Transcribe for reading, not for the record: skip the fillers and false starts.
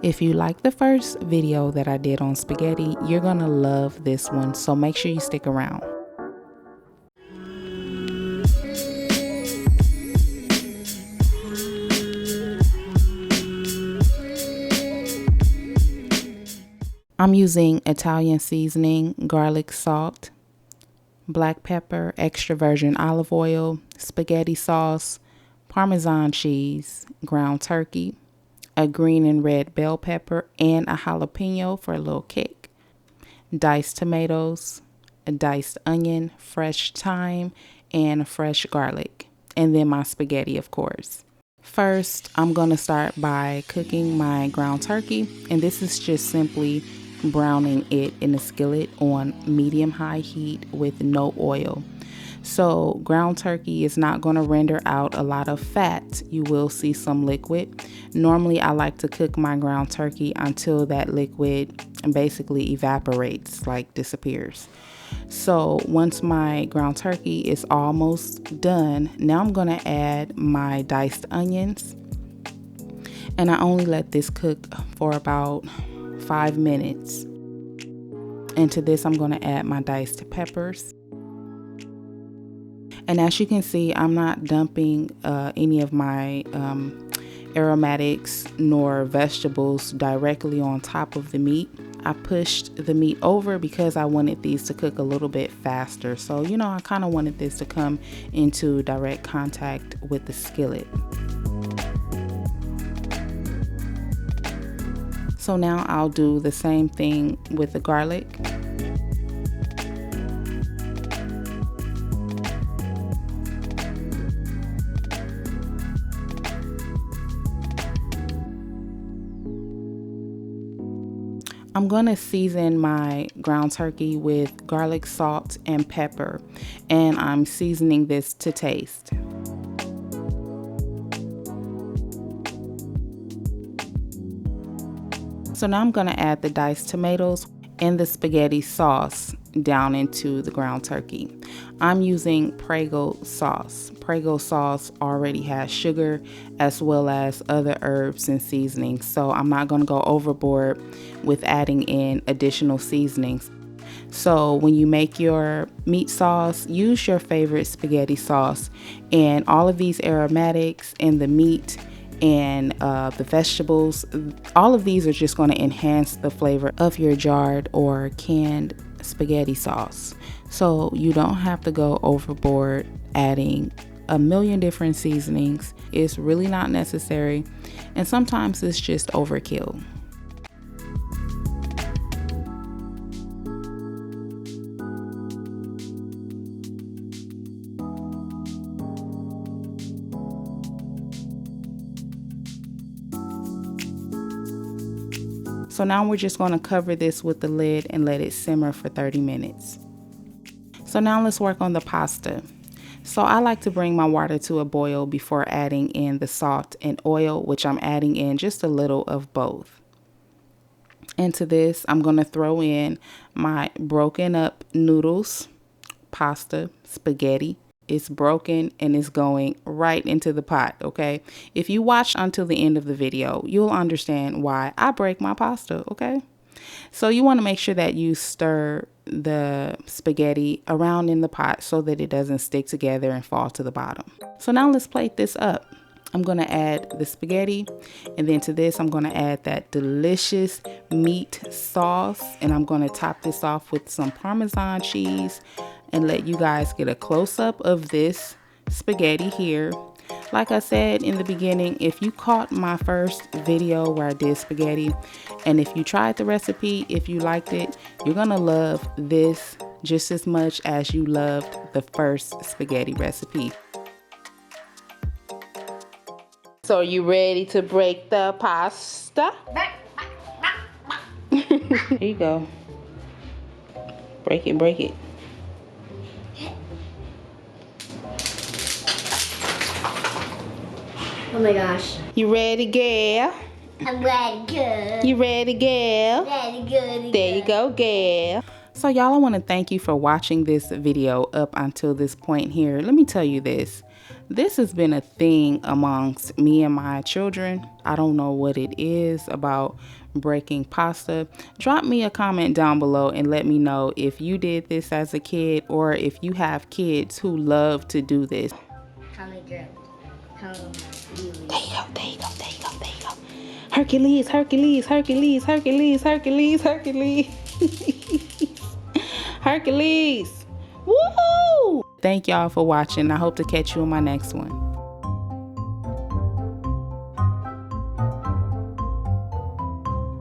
If you like the first video that I did on spaghetti, you're gonna love this one, so make sure you stick around. I'm using Italian seasoning, garlic salt, black pepper, extra virgin olive oil, spaghetti sauce, Parmesan cheese, ground turkey, a green and red bell pepper, and a jalapeno for a little kick, diced tomatoes, a diced onion, fresh thyme, and fresh garlic, and then my spaghetti, of course. First, I'm going to start by cooking my ground turkey, and this is just simply browning it in a skillet on medium-high heat with no oil. So ground turkey is not going to render out a lot of fat. You will see some liquid. Normally I like to cook my ground turkey until that liquid basically evaporates, like disappears. So once my ground turkey is almost done, now I'm going to add my diced onions, and I only let this cook for about 5 minutes. And to this I'm going to add my diced peppers. And as you can see, I'm not dumping any of my aromatics nor vegetables directly on top of the meat. I pushed the meat over because I wanted these to cook a little bit faster. So, you know, I kind of wanted this to come into direct contact with the skillet. So now I'll do the same thing with the garlic. I'm going to season my ground turkey with garlic, salt, and pepper, and I'm seasoning this to taste. So now I'm going to add the diced tomatoes and the spaghetti sauce down into the ground turkey. I'm using Prego sauce. Prego sauce already has sugar as well as other herbs and seasonings, so I'm not going to go overboard with adding in additional seasonings. So when you make your meat sauce, use your favorite spaghetti sauce, and all of these aromatics and the meat and the vegetables, all of these are just going to enhance the flavor of your jarred or canned spaghetti sauce. So you don't have to go overboard adding a million different seasonings. It's really not necessary, and sometimes it's just overkill. So now we're just going to cover this with the lid and let it simmer for 30 minutes. So now let's work on the pasta. So I like to bring my water to a boil before adding in the salt and oil, which I'm adding in just a little of both. Into this, I'm going to throw in my broken up noodles, pasta, spaghetti. It's broken and it's going right into the pot, okay? If you watch until the end of the video, you'll understand why I break my pasta, okay? So you want to make sure that you stir the spaghetti around in the pot so that it doesn't stick together and fall to the bottom. So now let's plate this up. I'm going to add the spaghetti, and then to this I'm going to add that delicious meat sauce, and I'm going to top this off with some Parmesan cheese and let you guys get a close-up of this spaghetti here. Like I said in the beginning, if you caught my first video where I did spaghetti, and if you tried the recipe, if you liked it, you're gonna love this just as much as you loved the first spaghetti recipe. So are you ready to break the pasta? Here you go. Break it, break it. Oh my gosh. You ready, girl? I'm ready, girl. You ready, girl? Ready, good. There you go, girl. So y'all, I want to thank you for watching this video up until this point here. Let me tell you this. This has been a thing amongst me and my children. I don't know what it is about breaking pasta. Drop me a comment down below and let me know if you did this as a kid or if you have kids who love to do this. How many grams? How many? There you go, there you go, there you go, there you go. Hercules, Hercules, Hercules, Hercules, Hercules, Hercules. Hercules. Woohoo! Thank y'all for watching. I hope to catch you in my next one.